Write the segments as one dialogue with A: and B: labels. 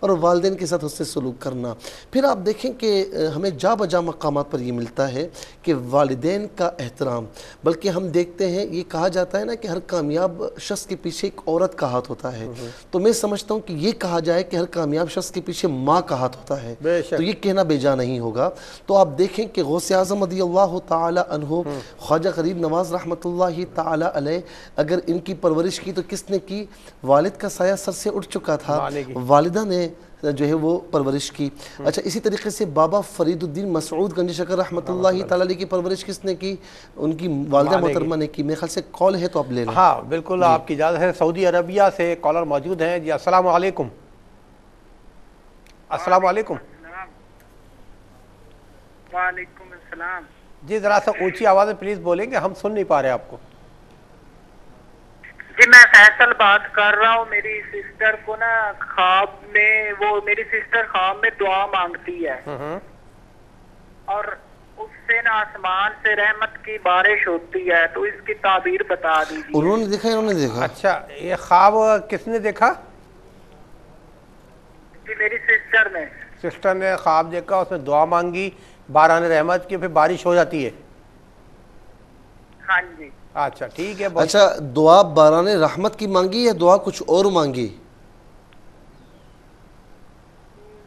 A: اور والدین کے ساتھ حسن سلوک کرنا۔ پھر آپ دیکھیں کہ ہمیں جا بجا مقامات پر یہ ملتا ہے کہ والدین کا احترام، بلکہ ہم دیکھتے ہیں یہ کہا جاتا ہے نا کہ ہر کامیاب شخص کے پیچھے ایک عورت کا ہاتھ ہوتا ہے، تو میں سمجھتا ہوں کہ یہ کہا جائے کہ ہر کامیاب شخص کے پیچھے ماں کا ہاتھ ہوتا ہے تو یہ کہنا بے جا نہیں ہوگا۔ تو آپ دیکھیں کہ غوث اعظم رضی اللہ تعالی عنہ، خواجہ غریب نواز رحمۃ اللہ تعالی علیہ، اگر ان کی پرورش کی تو کس نے کی؟ والد کا سایہ سر سے اٹھ چکا تھا، والدہ نے جو ہے وہ پرورش کی۔ اچھا اسی طریقے سے بابا فرید الدین مسعود گنج شکر رحمۃ اللہ تعالی علیہ کی پرورش کس نے کی؟ ان کی والدہ محترمہ نے کی۔ میرے خیال سے کال ہے تو آپ لے لیں۔
B: ہاں بالکل، آپ کی اجازت ہے۔ سعودی عربیہ سے کالر موجود ہیں جی، السلام علیکم۔ السلام علیکم۔
C: وعلیکم السلام۔
B: جی ذرا سا اونچی آواز میں پلیز بولیں گے، ہم سن نہیں پا رہے آپ کو۔
C: جی میں فیصل بات کر رہا ہوں۔ میری سسٹر کو نا خواب میں، وہ میری سسٹر خواب میں دعا مانگتی ہے اور اس سے نا آسمان سے رحمت کی بارش ہوتی ہے، تو اس کی تعبیر بتا دیجیے۔
A: انہوں نے دیکھا، انہوں نے دیکھا؟
B: اچھا یہ خواب کس نے دیکھا؟
C: جی میری سسٹر نے۔
B: سسٹر نے خواب دیکھا، اس میں دعا مانگی باران رحمت کی، پھر بارش ہو جاتی ہے؟
C: ہاں جی۔
B: اچھا ٹھیک ہے۔
A: اچھا دعا باران رحمت کی مانگی یا دعا کچھ اور مانگی؟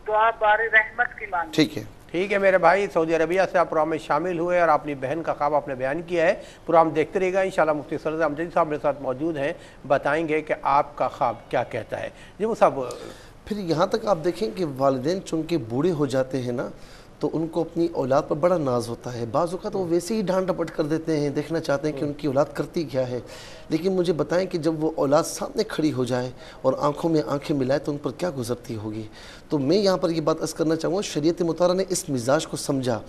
C: دعا بارش رحمت کی مانگی۔
A: ٹھیک ہے،
B: ٹھیک ہے میرے بھائی، سعودی عربیہ سے آپ پروگرام میں شامل ہوئے اور اپنی بہن کا خواب آپ نے بیان کیا ہے۔ پروگرام دیکھتے رہے گا انشاءاللہ۔ مفتی سرور امجدی صاحب میرے ساتھ موجود ہیں، بتائیں گے کہ آپ کا خواب کیا کہتا ہے۔ جی وہ صاحب،
A: پھر یہاں تک آپ دیکھیں کہ والدین چونکہ بوڑھے ہو جاتے ہیں نا تو ان کو اپنی اولاد پر بڑا ناز ہوتا ہے، بعض اوقات وہ ویسے ہی ڈانٹ ڈپٹ کر دیتے ہیں، دیکھنا چاہتے ہیں کہ ان کی اولاد کرتی کیا ہے، لیکن مجھے بتائیں کہ جب وہ اولاد سامنے کھڑی ہو جائے اور آنکھوں میں آنکھیں ملائے تو ان پر کیا گزرتی ہوگی۔ تو میں یہاں پر یہ بات عرض کرنا چاہوں گا، شریعت مطہرہ نے اس مزاج کو سمجھا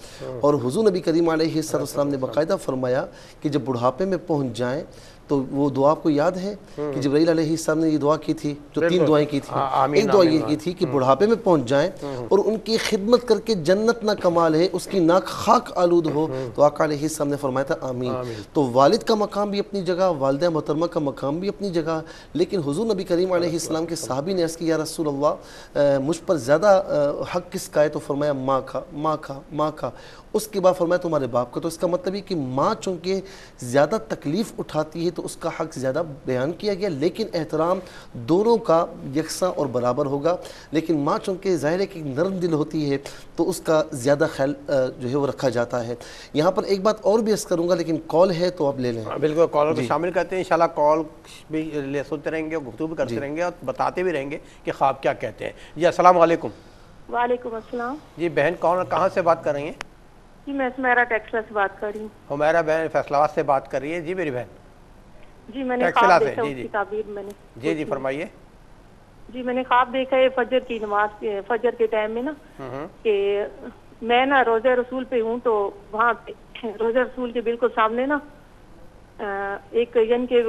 A: اور حضور نبی کریم علیہ السلام نے باقاعدہ فرمایا کہ جب بڑھاپے میں پہنچ جائیں تو وہ دعا آپ کو یاد ہے کہ جبرائیل علیہ السلام نے یہ دعا کی تھی، جو 3 دعائیں کی تھیں۔ ایک دعا یہ کی تھی کہ بڑھاپے میں پہنچ جائیں اور ان کی خدمت کر کے جنت نہ کمال ہے، اس کی ناک خاک آلود ہو، تو آقا علیہ السلام نے فرمایا تھا آمین۔ تو والد کا مقام بھی اپنی جگہ، والدہ محترمہ کا مقام بھی اپنی جگہ، لیکن حضور نبی کریم علیہ السلام کے صحابی نے عرض کی یا رسول اللہ مجھ پر زیادہ حق کس کا ہے؟ تو فرمایا ماں کا، ماں کا، ماں کا۔ اس کے بعد فرمایا تمہارے باپ کا۔ تو اس کا مطلب ہے کہ ماں چونکہ زیادہ تکلیف اٹھاتی ہے تو اس کا حق زیادہ بیان کیا گیا، لیکن احترام دونوں کا یکساں اور برابر ہوگا، لیکن ماں چونکہ ظاہر ہے کہ نرم دل ہوتی ہے تو اس کا زیادہ خیال جو ہے وہ رکھا جاتا ہے۔ یہاں پر ایک بات اور بھی عرض کروں گا، لیکن کال ہے تو آپ لے لیں۔
B: بالکل کالر کو شامل کرتے ہیں انشاءاللہ، کال بھی لے سنتے رہیں گے اور گفتگو بھی کرتے رہیں گے اور بتاتے بھی رہیں گے کہ خواب کیا کہتے ہیں۔ جی السلام علیکم۔
D: وعلیکم السلام۔
B: جی بہن کون اور کہاں سے بات کر رہی ہیں؟
D: جی میں سمیرا ٹیکسلا سے بات کر رہی ہوں۔
B: ہمیرا بہن فیصل آباد سے بات کر رہی ہے۔ جی میری بہن۔
D: جی میں نے
B: ٹیکسلا
D: خواب
B: سے،
D: دیکھا،
B: جی
D: اس
B: جی
D: کی تعبیر میں نے۔
B: جی جی فرمائیے۔
D: جی میں نے خواب دیکھا ہے فجر کی نماز، فجر کے ٹائم میں نا کہ میں نا روزہ رسول پہ ہوں، تو وہاں پہ روزہ رسول کے بالکل سامنے نا ایک یعنی کہ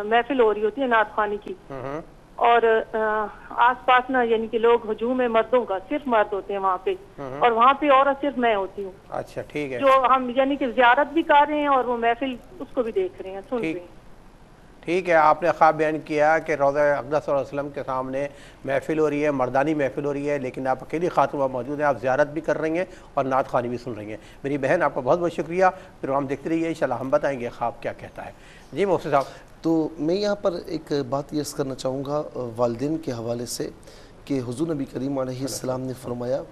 D: محفل ہو رہی ہوتی ہے نعت خوانی کی، اور آس پاس نا یعنی کہ لوگ ہجوم ہے مردوں کا، صرف مرد ہوتے ہیں وہاں پہ، اور وہاں پہ عورت صرف میں ہوتی ہوں۔
B: اچھا ٹھیک ہے،
D: جو ہم یعنی کہ زیارت بھی کر رہے ہیں اور وہ محفل اس کو بھی دیکھ رہے ہیں، سن رہے ہیں۔
B: ٹھیک ہے، آپ نے خواب بیان کیا کہ روضہ اقدس صلی اللہ علیہ وسلم کے سامنے محفل ہو رہی ہے، مردانی محفل ہو رہی ہے، لیکن آپ اکیلی خاتون موجود ہیں، آپ زیارت بھی کر رہی ہیں اور نعت خوانی بھی سن رہی ہیں۔ میری بہن آپ کا بہت بہت شکریہ، پروگرام دیکھتے رہیے، انشاءاللہ ہم بتائیں گے خواب کیا کہتا ہے۔ جی مفتی صاحب۔
A: تو میں یہاں پر ایک بات یہ عرض کرنا چاہوں گا والدین کے حوالے سے کہ حضور نبی کریم علیہ السلام نے فرمایا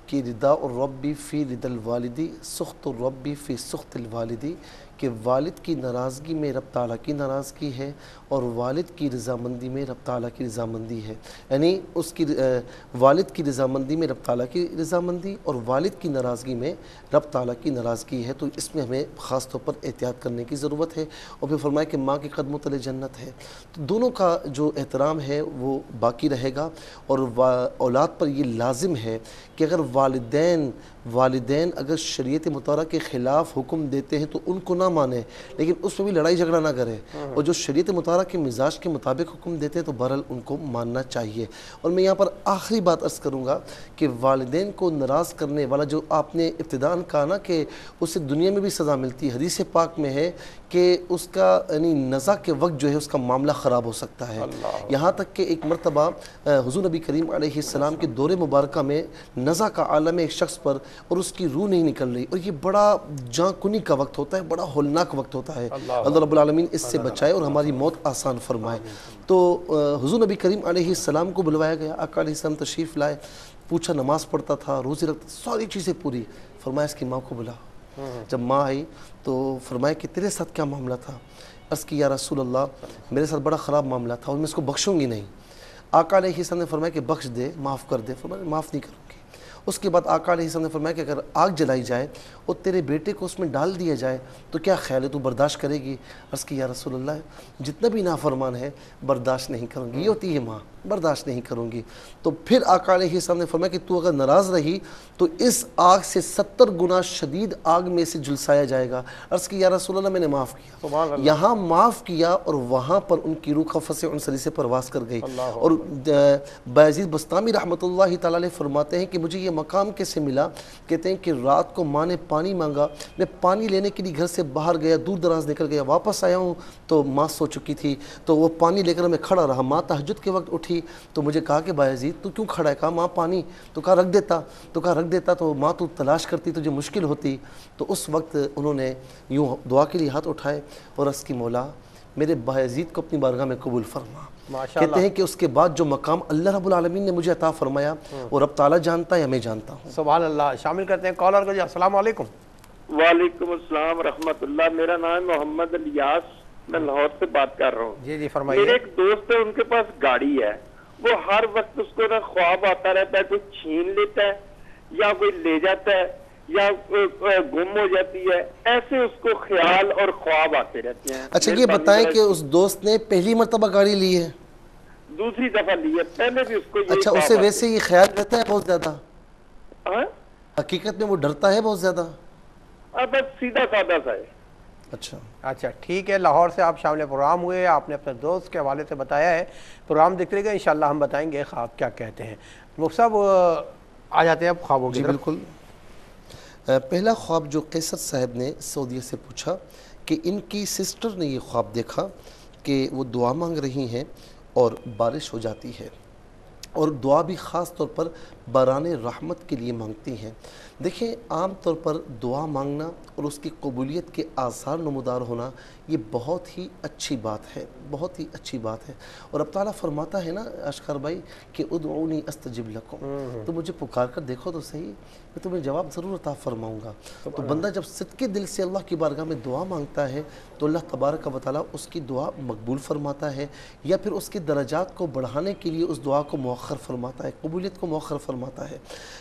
A: کہ رضا الرب فی رضا الوالدی، سخط الرب فی سخط الوالدی، کہ والد کی ناراضگی میں رب تعالیٰ کی ناراضگی ہے اور والد کی رضامندی میں رب تعالیٰ کی رضامندی ہے، یعنی اس کی والد کی رضامندی میں رب تعالیٰ کی رضامندی اور والد کی ناراضگی میں رب تعالیٰ کی ناراضگی ہے۔ تو اس میں ہمیں خاص طور پر احتیاط کرنے کی ضرورت ہے، اور پھر فرمایا کہ ماں کے قدموں تلے جنت ہے۔ تو دونوں کا جو احترام ہے وہ باقی رہے گا، اور اولاد پر یہ لازم ہے کہ اگر والدین اگر شریعت مطہرہ کے خلاف حکم دیتے ہیں تو ان کو نہ مانے، لیکن اس میں بھی لڑائی جھگڑا نہ کرے، اور جو شریعت مطہرہ کے مزاج کے مطابق حکم دیتے ہیں تو بہرحال ان کو ماننا چاہیے۔ اور میں یہاں پر آخری بات عرض کروں گا کہ والدین کو ناراض کرنے والا جو آپ نے ابتداءً کہا نا کہ اسے دنیا میں بھی سزا ملتی ہے، حدیث پاک میں ہے کہ اس کا یعنی نزع کے وقت جو ہے اس کا معاملہ خراب ہو سکتا ہے. یہاں تک کہ ایک مرتبہ حضور نبی کریم علیہ السلام کے دور مبارکہ میں نزع کا عالم ایک شخص پر اور اس کی روح نہیں نکل رہی, اور یہ بڑا جاں کنی کا وقت ہوتا ہے, بڑا ہولناک وقت ہوتا ہے. اللہ رب العالمین اس سے بچائے اور ہماری موت آسان فرمائے. تو حضور نبی کریم علیہ السلام کو بلوایا گیا, آقا علیہ السلام تشریف لائے, پوچھا نماز پڑھتا تھا, روزے رکھتا, ساری چیزیں پوری. فرمایا اس کی ماں کو بلا. جب ماں آئی تو فرمایا کہ تیرے ساتھ کیا معاملہ تھا؟ عرض کی یا رسول اللہ میرے ساتھ بڑا خراب معاملہ تھا اور میں اس کو بخشوں گی نہیں. آقا علیہ السلام نے فرمایا کہ بخش دے, معاف کر دے. فرمایا معاف نہیں کروں گی. اس کے بعد آقا علیہ السلام نے فرمایا کہ اگر آگ جلائی جائے اور تیرے بیٹے کو اس میں ڈال دیا جائے تو کیا خیال ہے, تو برداشت کرے گی؟ عرض کی یا رسول اللہ جتنا بھی نافرمان ہے برداشت نہیں کروں گی. یہ ہوتی ہے ماں, برداشت نہیں کروں گی. تو پھر آقا علیہ السلام نے فرمایا کہ تو اگر ناراض رہی تو اس آگ سے 70 گنا شدید آگ میں سے جلسایا جائے گا. عرض کی یا رسول اللہ میں نے معاف کیا. یہاں معاف کیا اور وہاں پر ان کی روح خفت سے انصری سے پرواز کر گئی. اور بایزید بسطامی رحمۃ اللہ تعالیٰ علیہ فرماتے ہیں کہ مجھے یہ مقام کیسے ملا. کہتے ہیں کہ رات کو ماں نے پانی مانگا, میں پانی لینے کے لیے گھر سے باہر گیا, دور دراز نکل گیا, واپس آیا ہوں تو ماں سو چکی تھی. تو وہ پانی لے کر میں کھڑا رہا. ماں تہجد کے وقت اٹھی تو مجھے کہا کہ بایزید تو کیوں کھڑا ہے؟ کہا ماں پانی. تو کہا رکھ دیتا. تو ماں تو تلاش کرتی تجھے مشکل ہوتی. تو اس وقت انہوں نے یوں دعا کے لیے ہاتھ اٹھائے اور عرض کی مولا میرے بایزید کو اپنی بارگاہ میں قبول فرما. کہتے ہیں کہ اس کے بعد جو مقام اللہ رب العالمین نے مجھے عطا فرمایا وہ رب تعالیٰ جانتا ہے یا میں جانتا ہوں.
B: سبحان اللہ. شامل کرتے ہیں کالر کو. جی السلام علیکم.
E: وعلیکم السلام رحمۃ اللہ. میرا نام محمد الیاس, میں لاہور سے بات کر رہا ہوں.
B: جی فرمائیے.
E: میرے ایک دوست ہے, ان کے پاس گاڑی ہے, وہ ہر وقت اس کو نا خواب آتا رہتا ہے, کوئی چھین لیتا ہے یا کوئی لے جاتا ہے یا گم ہو جاتی ہے, ایسے اس کو خیال اور خواب آتے رہتے ہیں.
A: اچھا یہ بتائیں کہ اس دوست نے پہلی مرتبہ گاڑی لی ہے؟
E: دوسری دفعہ لی ہے, پہلے بھی اس کو یہی.
A: اچھا اسے ویسے یہ خیال رہتا ہے بہت زیادہ؟ حقیقت میں وہ ڈرتا ہے بہت زیادہ؟
E: بس سیدھا سادہ سا ہے.
B: اچھا ٹھیک ہے. لاہور سے آپ شامل پروگرام ہوئے, آپ نے اپنے دوست کے حوالے سے بتایا ہے. پروگرام دیکھتے رہیے گا, انشاءاللہ ہم بتائیں گے خواب کیا کہتے ہیں. مفتی صاحب آ جاتے ہیں اب خوابوں کی.
A: جی بالکل. پہلا خواب جو قیصر صاحب نے سعودیہ سے پوچھا کہ ان کی سسٹر نے یہ خواب دیکھا کہ وہ دعا مانگ رہی ہیں اور بارش ہو جاتی ہے, اور دعا بھی خاص طور پر باران رحمت کے لیے مانگتی ہیں. دیکھیں عام طور پر دعا مانگنا اور اس کی قبولیت کے آثار نمودار ہونا یہ بہت ہی اچھی بات ہے, بہت ہی اچھی بات ہے. اور اب تعالیٰ فرماتا ہے نا اشکر بھائی کہ ادعونی استجب لکم, تو مجھے پکار کر دیکھو تو صحیح, میں تمہیں جواب ضرور عطا فرماؤں گا. تو بندہ جب صدقے دل سے اللہ کی بارگاہ میں دعا مانگتا ہے تو اللہ تبارک و تعالیٰ اس کی دعا مقبول فرماتا ہے, یا پھر اس کے درجات کو بڑھانے کے لیے اس دعا کو مؤخر فرماتا ہے, قبولیت کو مؤخر فرماتا ہے.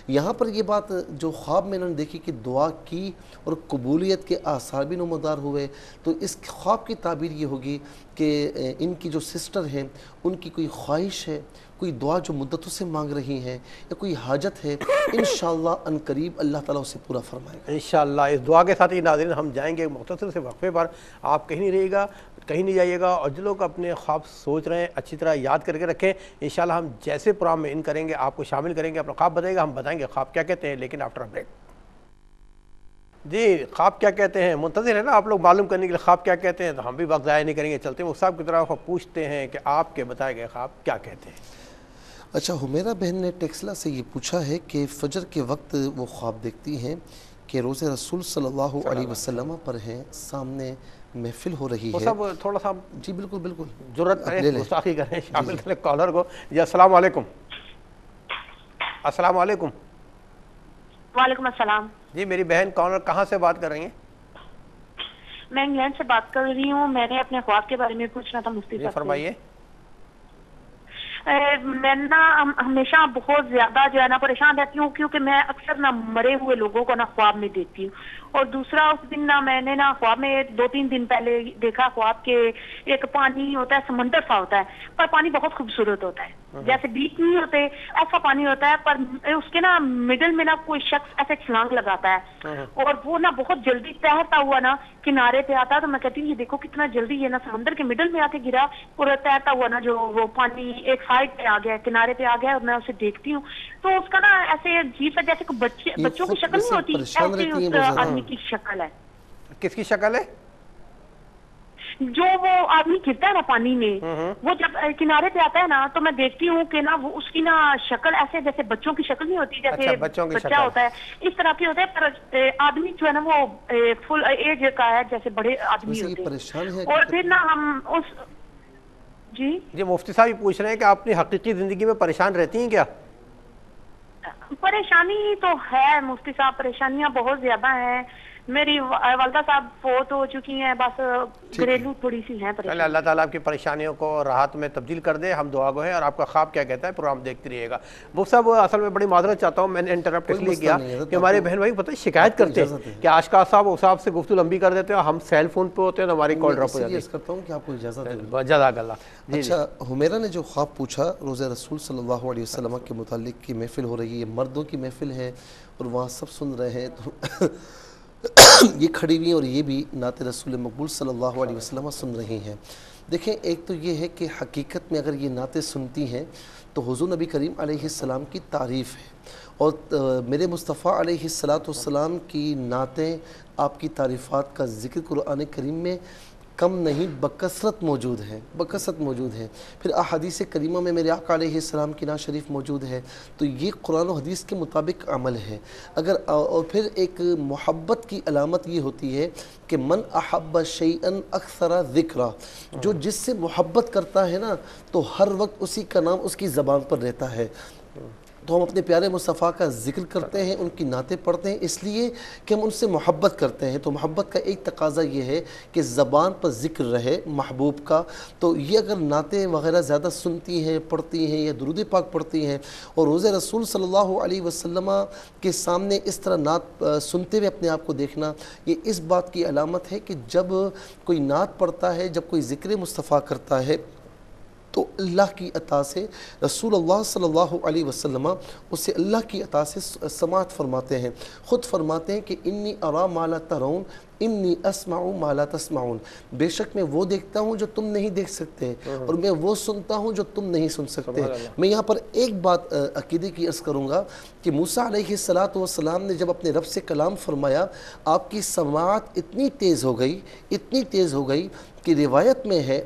A: یہاں پر یہ بات جو خواب میں انہوں نے دیکھی کہ دعا کی اور قبولیت کے آثار بھی نمودار ہوئے, تو اس خواب کی تعبیر یہ ہوگی کہ ان کی جو سسٹر ہیں ان کی کوئی خواہش ہے, کوئی دعا جو مدتوں سے مانگ رہی ہیں, یا کوئی حاجت ہے, انشاءاللہ ان قریب اللہ تعالیٰ اسے پورا فرمائے گا
B: انشاءاللہ. اس دعا کے ساتھ ہی ناظرین ہم جائیں گے مختصر سے وقفے پر. آپ کہیں نہیں رہیے گا, کہیں نہیں جائیے گا, اور جو لوگ اپنے خواب سوچ رہے ہیں اچھی طرح یاد کر کے رکھیں. انشاءاللہ ہم جیسے پروگرام میں ان کریں گے آپ کو شامل کریں گے, اپنا خواب بتائے گا, ہم بتائیں گے خواب کیا کہتے ہیں, لیکن آفٹر بریک. جی خواب کیا کہتے ہیں منتظر ہے نا آپ لوگ معلوم کرنے کے لیے خواب کیا کہتے ہیں, تو ہم بھی وقت ضائع نہیں کریں گے, چلتے ہیں صاحب کی طرف پوچھتے ہیں کہ آپ کے بتائے گئے خواب کیا کہتے ہیں.
A: اچھا حمیرہ بہن نے ٹیکسلا سے یہ پوچھا ہے کہ فجر کے وقت وہ خواب دیکھتی ہیں کہ روز رسول صلی اللہ علیہ وسلم پر ہیں, سامنے محفل ہو رہی ہے.
B: سب تھوڑا سا
A: جی بالکل بالکل
B: جرات کریں, گستاخی کریں, شامل کریں کالر کو. جی السلام علیکم. السلام علیکم.
D: وعلیکم السلام.
B: جی میری بہن کالر کہاں سے بات کر رہی ہیں؟
D: میں انگلینڈ سے بات کر رہی ہوں. میں نے اپنے خواب کے بارے میں پوچھنا تھا مفتی صاحب سے.
B: فرمائیے.
D: میں نا ہمیشہ بہت زیادہ جو ہے نا پریشان رہتی ہوں, کیونکہ میں اکثر نا مرے ہوئے لوگوں کو نا خواب میں دیکھتی ہوں. اور دوسرا اس دن نا میں نے نا خواب میں 2-3 دن پہلے دیکھا خواب کے ایک پانی ہوتا ہے, سمندر سا ہوتا ہے, پر پانی بہت خوبصورت ہوتا ہے, جیسے بیچ نہیں ہوتے ایسا پانی ہوتا ہے, پر اس کے نا مڈل میں نا کوئی شخص ایسے چھلانگ لگاتا ہے, اور وہ نا بہت جلدی تیرتا ہوا نا کنارے پہ آتا ہے. تو میں کہتی ہوں یہ دیکھو کتنا جلدی یہ نا سمندر کے مڈل میں آ کے گرا اور تیرتا ہوا نا جو وہ پانی ایک سائڈ پہ آ گیا, کنارے پہ آ گیا, اور میں اسے دیکھتی ہوں تو اس کا نا ایسے عجیب سا جیسے بچوں کی شکل نہیں ہوتی, ایسے اس آدمی کی شکل ہے.
B: کس کی شکل ہے؟
D: جو وہ آدمی گرتا ہے نا پانی میں، وہ جب کنارے پہ آتا ہے نا تو میں دیکھتی ہوں کہ نا وہ اس کی نا شکل ایسے جیسے بچوں کی شکل نہیں ہوتی، جیسے بچہ ہوتا ہے اس طرح کی ہوتا ہے، پر آدمی جو ہے نا وہ فل ایج کا ہے جیسے بڑے آدمی ہوتے ہیں۔ اور پھر نا ہم اس جی
B: مفتی صاحب یہ پوچھ رہے ہیں کہ آپ اپنی حقیقی زندگی میں پریشان رہتی ہیں کیا؟
D: پریشانی تو ہے مفتی صاحب، پریشانیاں بہت زیادہ ہیں۔ میری والدہ صاحب فوت ہو چکی ہیں، بس گھریلو تھوڑی سی ہیں پریشانی۔
B: اللہ تعالیٰ آپ کی پریشانیوں کو راحت میں تبدیل کر دے، ہم دعا گو ہیں۔ اور آپ کا خواب کیا کہتا ہے پروگرام دیکھتے رہیے گا۔ مفتی صاحب اصل میں بڑی معذرت چاہتا ہوں، میں نے انٹرپٹ اس لیے کیا کہ ہمارے بہن بھائی پتہ شکایت کرتے ہیں کہ آشقار صاحب اس صاحب سے گفتگو لمبی کر دیتے ہیں، ہم سیل فون پہ ہوتے ہیں، ہماری کال ڈراپ ہو جاتی ہے۔
A: کرتا ہوں کہ آپ کو اجازت دیں۔
B: جزاک اللہ۔
A: اچھا، حمیرہ نے جو خواب پوچھا روزہ رسول صلی اللہ علیہ وسلم کے متعلق کی محفل ہو رہی ہے، یہ مردوں کی محفل ہے اور وہاں سب سن رہے ہیں، تو یہ کھڑی ہوئی اور یہ بھی نعت رسول مقبول صلی اللہ علیہ وسلم سن رہی ہیں۔ دیکھیں، ایک تو یہ ہے کہ حقیقت میں اگر یہ نعتیں سنتی ہیں تو حضور نبی کریم علیہ السلام کی تعریف ہے، اور میرے مصطفیٰ علیہ السلام کی نعتیں، آپ کی تعریفات کا ذکر قرآن کریم میں کم نہیں بکثرت موجود ہے، بکثرت موجود ہے۔ پھر احادیث کریمہ میں میرے آقا علیہ السلام کی نعت شریف موجود ہے، تو یہ قرآن و حدیث کے مطابق عمل ہے۔ اگر اور پھر ایک محبت کی علامت یہ ہوتی ہے کہ من احب شیئا اکثر ذکرہ، جو جس سے محبت کرتا ہے نا تو ہر وقت اسی کا نام اس کی زبان پر رہتا ہے۔ تو ہم اپنے پیارے مصطفیٰ کا ذکر کرتے ہیں، ان کی نعتیں پڑھتے ہیں، اس لیے کہ ہم ان سے محبت کرتے ہیں۔ تو محبت کا ایک تقاضا یہ ہے کہ زبان پر ذکر رہے محبوب کا۔ تو یہ اگر نعتیں وغیرہ زیادہ سنتی ہیں، پڑھتی ہیں، یا درود پاک پڑھتی ہیں، اور روزہ رسول صلی اللہ علیہ وسلم کے سامنے اس طرح نعت سنتے ہوئے اپنے آپ کو دیکھنا، یہ اس بات کی علامت ہے کہ جب کوئی نعت پڑھتا ہے، جب کوئی ذکر مصطفیٰ کرتا ہے، تو اللہ کی عطا سے رسول اللہ صلی اللہ علیہ وسلم اسے اللہ کی عطا سے سماعت فرماتے ہیں۔ خود فرماتے ہیں کہ انی ارا ما لا ترون انی اسمع ما لا تسمعون، بے شک میں وہ دیکھتا ہوں جو تم نہیں دیکھ سکتے، اور میں وہ سنتا ہوں جو تم نہیں سن سکتے۔ میں یہاں پر ایک بات عقیدے کی عرض کروں گا کہ موسیٰ علیہ السلام نے جب اپنے رب سے کلام فرمایا، آپ کی سماعت اتنی تیز ہو گئی، اتنی تیز ہو گئی کہ روایت میں ہے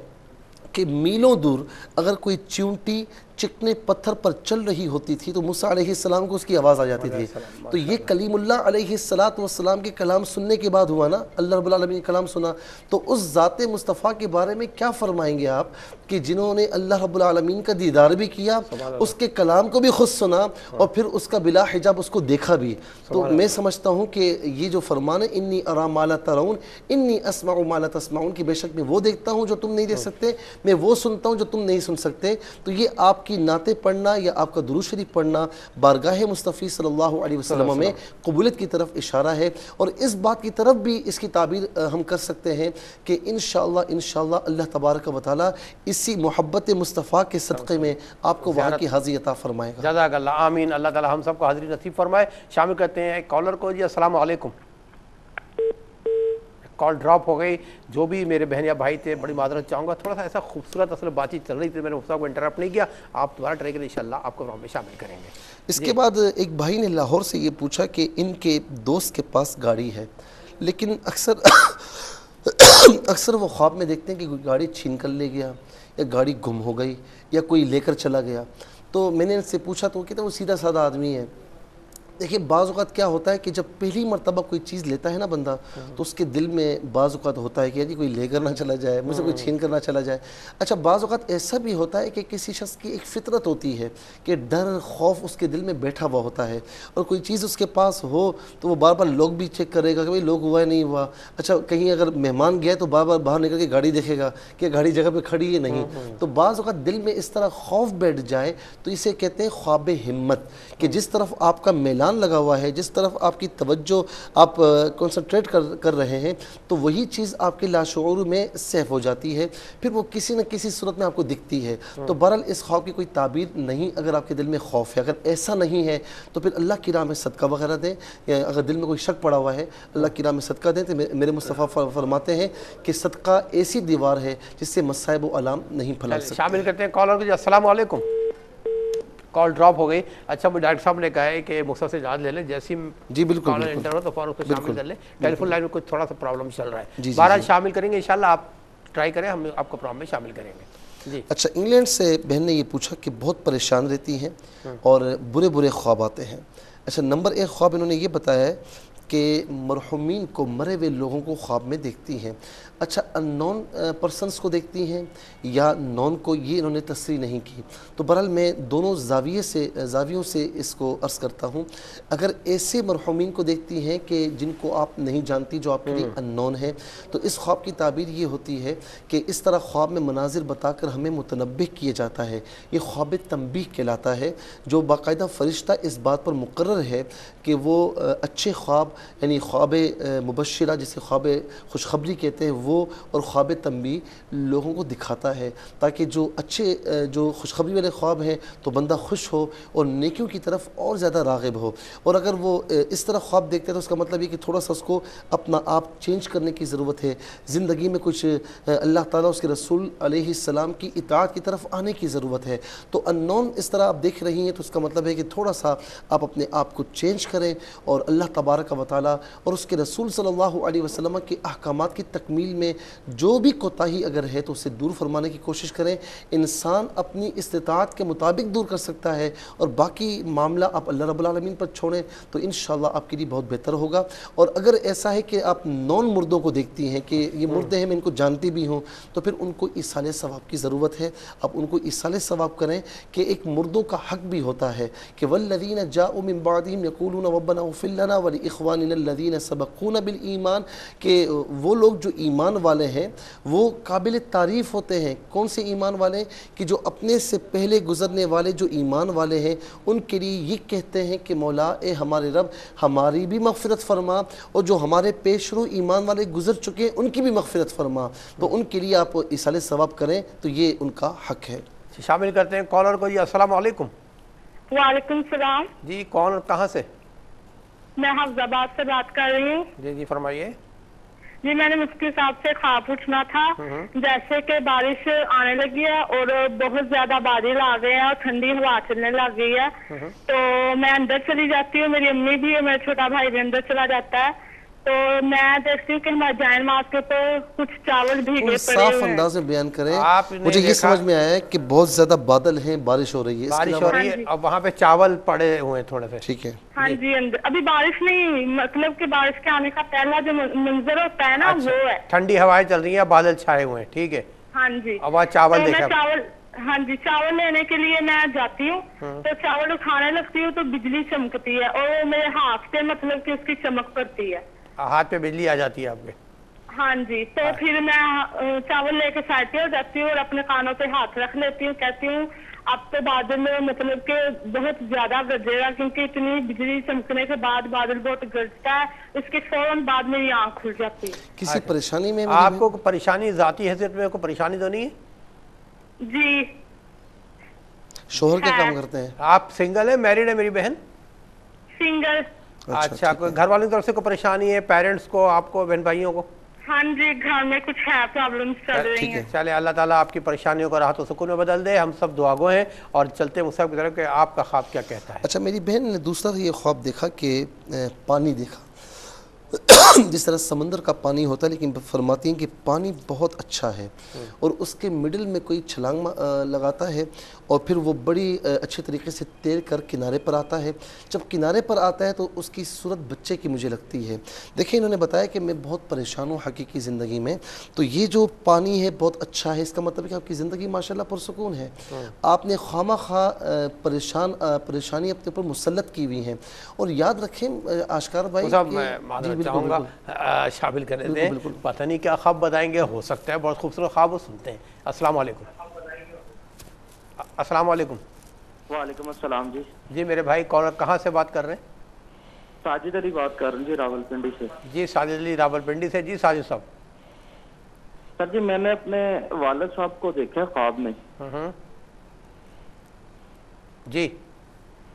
A: کہ میلوں دور اگر کوئی چیونٹی چکنے پتھر پر چل رہی ہوتی تھی تو موسیٰ علیہ السلام کو اس کی آواز آ جاتی تھی۔ تو یہ کلیم اللہ علیہ السلام کے کلام سننے کے بعد ہوا نا، اللہ رب العالمین کے کلام سنا، تو اس ذات مصطفیٰ کے بارے میں کیا فرمائیں گے آپ کہ جنہوں نے اللہ رب العالمین کا دیدار بھی کیا، اس کے کلام کو بھی خود سنا، اور پھر اس کا بلا حجاب اس کو دیکھا بھی۔ تو میں سمجھتا ہوں کہ یہ جو فرمان ہے انی ارا ما لا ترون انی اسمع ما لا تسمعون، کی بے شک میں وہ دیکھتا ہوں جو تم نہیں دیکھ سکتے، میں وہ سنتا ہوں جو تم نہیں سن سکتے، تو یہ آپ کی نعتیں پڑھنا یا آپ کا درود شریف پڑھنا بارگاہ مصطفی صلی اللہ علیہ وسلم میں قبولیت کی طرف اشارہ ہے۔ اور اس بات کی طرف بھی اس کی تعبیر ہم کر سکتے ہیں کہ انشاءاللہ اللہ تبارک و تعالی اسی محبت مصطفیٰ کے صدقے میں آپ کو وہاں کی حاضری عطا فرمائے گا۔
B: جزاک اللہ، آمین۔ اللہ تعالی ہم سب کو حاضری نصیب فرمائے۔ شامل کرتے ہیں ایک کالر کو۔ جی السلام علیکم۔ کال ڈراپ ہو گئی، جو بھی میرے بہن یا بھائی تھے بڑی معذرت چاہوں گا، تھوڑا سا ایسا خوبصورت اصل بات چیت چل رہی تھی، میں نے مفتی کو انٹرپٹ نہیں کیا، آپ دوبارہ ٹرائی کریں، انشاءاللہ آپ کو پروگرام میں شامل کریں گے۔
A: اس کے بعد ایک بھائی نے لاہور سے یہ پوچھا کہ ان کے دوست کے پاس گاڑی ہے، لیکن اکثر وہ خواب میں دیکھتے ہیں کہ کوئی گاڑی چھین کر لے گیا، یا گاڑی گم ہو گئی، یا کوئی لے کر چلا گیا۔ تو میں نے ان سے پوچھا تو وہ کہتے ہیں وہ سیدھا سادہ آدمی ہے۔ دیکھیے بعض اوقات کیا ہوتا ہے کہ جب پہلی مرتبہ کوئی چیز لیتا ہے نا بندہ، تو اس کے دل میں بعض اوقات ہوتا ہے کہ کوئی لے کر نہ چلا جائے، مجھ سے کوئی چھین کر نہ چلا جائے۔ اچھا بعض اوقات ایسا بھی ہوتا ہے کہ کسی شخص کی ایک فطرت ہوتی ہے کہ ڈر خوف اس کے دل میں بیٹھا ہوا ہوتا ہے، اور کوئی چیز اس کے پاس ہو تو وہ بار بار لوگ بھی چیک کرے گا کہ بھئی لوگ ہوا ہے نہیں ہوا۔ اچھا کہیں اگر مہمان گیا تو بار بار باہر نکل کے گاڑی دیکھے گا کہ گاڑی جگہ پہ کھڑی ہے نہیں۔ تو بعض اوقات دل میں اس طرح خوف بیٹھ جائے تو اسے کہتے ہیں خواب ہمت، کہ جس طرف آپ کا میلان لگا ہوا ہے، جس طرف آپ کی توجہ آپ کنسنٹریٹ کر رہے ہیں، تو وہی چیز آپ کے لاشعور میں سیف ہو جاتی ہے، پھر وہ کسی نہ کسی صورت میں آپ کو دکھتی ہے۔ تو بہرحال اس خواب کی کوئی تعبیر نہیں، اگر آپ کے دل میں خوف ہے، اگر ایسا نہیں ہے تو پھر اللہ کی راہ میں صدقہ وغیرہ دیں، یا اگر دل میں کوئی شک پڑا ہوا ہے اللہ کی راہ میں صدقہ دیں۔ تو میرے مصطفیٰ فرماتے ہیں کہ صدقہ ایسی دیوار ہے جس سے مصائب و علام نہیں پھیلا سکتے۔
B: شامل کرتے ہیں کالر کو۔ جی السلام علیکم۔ کال ڈراپ ہو گئی۔ اچھا مجھے ڈاکٹر صاحب نے کہا ہے کہ مختصر سے اجازت لے لیں، جیسی
A: جی بالکل
B: کالر انٹر ہو تو فوراً اس کو شامل کر لیں، ٹیلی فون لائن میں کچھ تھوڑا سا پرابلم چل رہا ہے،
A: جی
B: بہرحال شامل کریں گے انشاءاللہ۔ آپ ٹرائی کریں, ہم آپ کو پروگرام میں شامل کریں گے. جی
A: اچھا, انگلینڈ سے بہن نے یہ پوچھا کہ بہت پریشان رہتی ہیں اور برے برے خواب آتے ہیں. اچھا, نمبر 1 خواب انہوں نے یہ بتایا ہے کہ مرحومین کو, مرے ہوئے لوگوں کو خواب میں دیکھتی ہیں. اچھا, ان نون پرسنس کو دیکھتی ہیں یا نون کو, یہ انہوں نے تصریح نہیں کی. تو بہرحال میں دونوں زاویوں سے اس کو عرض کرتا ہوں. اگر ایسے مرحومین کو دیکھتی ہیں کہ جن کو آپ نہیں جانتی, جو آپ کے لیے ان نون ہے, تو اس خواب کی تعبیر یہ ہوتی ہے کہ اس طرح خواب میں مناظر بتا کر ہمیں متنبہ کیا جاتا ہے. یہ خواب تنبیہ کہلاتا ہے, جو باقاعدہ فرشتہ اس بات پر مقرر ہے کہ وہ اچھے خواب, یعنی خواب مبشرہ جسے خواب خوشخبری کہتے ہیں وہ, اور خواب تنبیہ لوگوں کو دکھاتا ہے تاکہ جو اچھے جو خوشخبری والے خواب ہیں تو بندہ خوش ہو اور نیکیوں کی طرف اور زیادہ راغب ہو. اور اگر وہ اس طرح خواب دیکھتے ہیں تو اس کا مطلب یہ کہ تھوڑا سا اس کو اپنا آپ چینج کرنے کی ضرورت ہے, زندگی میں کچھ اللہ تعالیٰ اس کے رسول علیہ السلام کی اطاعت کی طرف آنے کی ضرورت ہے. تو ان نون اس طرح آپ دیکھ رہی ہیں تو اس کا مطلب ہے کہ تھوڑا سا آپ اپنے آپ کو چینج کریں اور اللہ تبارک و تعالیٰ اور اس کے رسول صلی اللہ علیہ وسلم کے احکامات کی تکمیل میں جو بھی کوتاہی اگر ہے تو اسے دور فرمانے کی کوشش کریں. انسان اپنی استطاعت کے مطابق دور کر سکتا ہے اور باقی معاملہ آپ اللہ رب العالمین پر چھوڑیں تو انشاءاللہ آپ کے لیے بہت بہتر ہوگا. اور اگر ایسا ہے کہ آپ نون مردوں کو دیکھتی ہیں کہ یہ مردے ہیں, میں ان کو جانتی بھی ہوں, تو پھر ان کو ایصال ثواب کی ضرورت ہے. آپ ان کو ایصال ثواب کریں کہ ایک مردوں کا حق بھی ہوتا ہے کہ والذین جاءوا من بعدہم یقولون ربنا اغفر لنا ولاخواننا الذین سبقونا بالایمان, کہ وہ لوگ جو ایمان والے ہیں وہ قابل تعریف ہوتے ہیں. کون سے ایمان والے؟ کہ جو اپنے سے پہلے گزرنے والے جو ایمان والے ہیں ان کے لیے یہ کہتے ہیں کہ مولا اے ہمارے رب ہماری بھی مغفرت فرما, اور جو ہمارے پیش رو ایمان والے گزر چکے ہیں ان کی بھی مغفرت فرما. تو ان کے لیے آپ ایصال ثواب کریں تو یہ ان کا حق ہے.
B: شامل کرتے ہیں کالر کو. جی السلام علیکم.
D: وعلیکم السلام.
B: جی کون, کہاں سے؟
D: میں حفظ آباد سے بات کر رہی ہوں.
B: جی جی فرمائیے.
D: جی میں نے مفتی صاحب سے خواب پوچھنا تھا. جیسے کہ بارش آنے لگی ہے اور بہت زیادہ بادل آ گئے ہیں اور ٹھنڈی ہوا چلنے لگ گئی ہے, تو میں اندر چلی جاتی ہوں, میری امی بھی, میرا چھوٹا بھائی بھی اندر چلا جاتا ہے, تو میں دیکھتی ہوں کہ ہمارے جائن ماس کے اوپر کچھ چاول بھیگے پڑے
A: صاف
D: ہوئے ہیں.
A: انداز میں بیان کریں. مجھے یہ سمجھ میں آیا ہے کہ بہت زیادہ بادل ہیں, بارش ہو رہی ہے,
B: بارش ہو رہی ہے اور وہاں پہ چاول پڑے ہوئے ہیں تھوڑے سے.
A: ٹھیک ہے.
D: ہاں جی, اندر ابھی بارش نہیں, مطلب کہ بارش کے آنے کا پہلا جو منظر ہوتا ہے نا وہ ہے.
B: ٹھنڈی ہوائیں چل رہی ہیں, بادل چھائے ہوئے ہیں. ٹھیک ہے.
D: ہاں جی.
B: اب وہاں چاول دیکھا.
D: ہاں جی, چاول لینے کے لیے میں جاتی ہوں تو چاول اٹھانے لگتی ہوں تو بجلی چمکتی ہے اور وہ میرے ہاتھ پہ مطلب کہ اس کی چمک پڑتی ہے,
B: ہاتھ پہ بجلی آ جاتی ہے آپ کے.
D: ہاں جی. تو پھر میں چاول لے کے سائڈ پہ ہو جاتی ہوں اور اپنے کانوں پہ ہاتھ رکھ لیتی ہوں, کہتی ہوں اب تو بادل میں مطلب کہ بہت زیادہ گرجے گا, کیونکہ اتنی بجلی چمکنے کے بعد بادل بہت گرجتا ہے. اس کے فوراً بعد میری آنکھ کھل جاتی ہے.
A: کسی پریشانی میں
B: آپ کو پریشانی ذاتی حیثیت میں کوئی پریشانی تو نہیں ہے؟
D: جی.
A: شوہر کیا کام کرتے ہیں؟
B: آپ سنگل ہیں, میریڈ ہے میری بہن؟
D: سنگل.
B: اچھا, کوئی گھر والوں کی طرف سے کوئی پریشانی ہے, پیرنٹس کو, آپ کو, بہن بھائیوں کو؟
D: ہاں جی, گھر میں کچھ ہے, پرابلمس چل رہی ہیں.
B: چلے اللہ تعالیٰ آپ کی پریشانیوں کو راحت و سکون میں بدل دے. ہم سب دعا گو ہیں اور چلتے ہیں مصعب کی طرف کہ آپ کا خواب کیا کہتا ہے.
A: اچھا, میری بہن نے دوسرا یہ خواب دیکھا کہ پانی دیکھا, جس طرح سمندر کا پانی ہوتا ہے, لیکن فرماتی ہیں کہ پانی بہت اچھا ہے اور اس کے مڈل میں کوئی چھلانگ لگاتا ہے اور پھر وہ بڑی اچھے طریقے سے تیر کر کنارے پر آتا ہے. جب کنارے پر آتا ہے تو اس کی صورت بچے کی مجھے لگتی ہے. دیکھیں, انہوں نے بتایا کہ میں بہت پریشان ہوں حقیقی زندگی میں, تو یہ جو پانی ہے بہت اچھا ہے, اس کا مطلب ہے کہ آپ کی زندگی ماشاءاللہ پرسکون ہے. آپ نے خواہ خواہ پریشانی اپنے اوپر مسلط کی ہوئی ہیں. اور یاد رکھیں آشکار بھائی,
B: چاہوں گا شامل کرنے دیں, پتہ نہیں کیا خواب بتائیں گے, ہو سکتا ہے بہت خوبصورت خواب. وہ سنتے ہیں. السلام علیکم. السلام علیکم.
E: وعلیکم السلام. جی
B: جی میرے بھائی, کہاں سے بات کر رہے ہیں؟
E: ساجد علی بات کر رہے ہیں جی, راولپنڈی سے.
B: جی ساجد علی راولپنڈی سے. جی ساجد صاحب.
E: سر جی, میں نے اپنے والد صاحب کو دیکھا خواب میں.
B: جی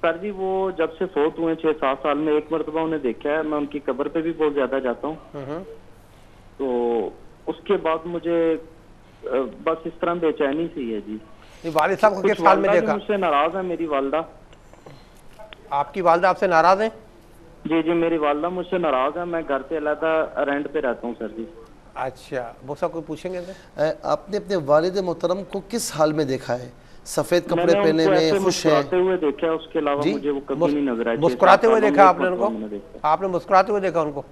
E: سر جی, وہ جب سے فوت ہوئے 6-7 سال میں ایک مرتبہ انہیں دیکھا ہے. میں ان کی قبر پہ بھی بہت زیادہ جاتا ہوں. تو اس کے بعد مجھے بس اس طرح بے چینی سی ہے. جی
B: والد صاحب کو کس حال میں دیکھا؟
E: مجھ سے ناراض ہے میری والدہ.
B: آپ کی والدہ آپ سے ناراض ہیں؟
E: جی جی, میری والدہ مجھ سے ناراض ہے. میں گھر پہ علیحدہ رینٹ پہ رہتا ہوں سر جی.
B: اچھا موسا کوئی پوچھیں گے؟
A: آپ نے اپنے والد محترم کو کس حال میں دیکھا ہے؟ سفید کپڑے پہنے میں خوش ہے؟
E: مسکراتے ہوئے دیکھا، اس کے علاوہ مجھے وہ کبھی نہیں نظر آئے۔
B: مسکراتے ہوئے دیکھا آپ نے ان کو؟ آپ نے مسکراتے ہوئے دیکھا ان کو؟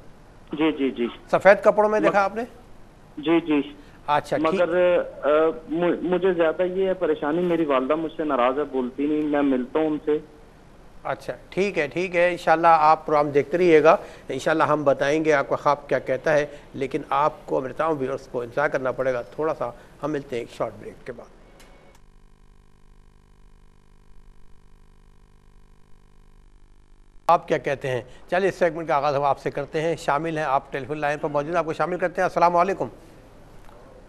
E: جی جی جی۔
B: سفید کپڑوں میں دیکھا آپ نے؟
E: جی جی۔
B: اچھا
E: مگر مجھے زیادہ یہ ہے پریشانی، میری والدہ مجھ سے ناراض ہے، بولتی نہیں، میں ملتا ہوں ان سے۔
B: اچھا ٹھیک ہے انشاءاللہ آپ پروگرام دیکھتے رہیے گا، انشاءاللہ ہم بتائیں گے آپ کا خواب کیا کہتا ہے، لیکن آپ کو میرے تمام ویورز کو انتظار کرنا پڑے گا تھوڑا سا، ہم ملتے ہیں ایک شارٹ بریک کے بعد۔ آپ کیا کہتے ہیں؟ چلیے اس سیگمنٹ کا آغاز ہم آپ سے کرتے ہیں، شامل ہیں آپ ٹیلی فون لائن پر موجود ہیں، آپ کو شامل کرتے ہیں۔ السلام علیکم۔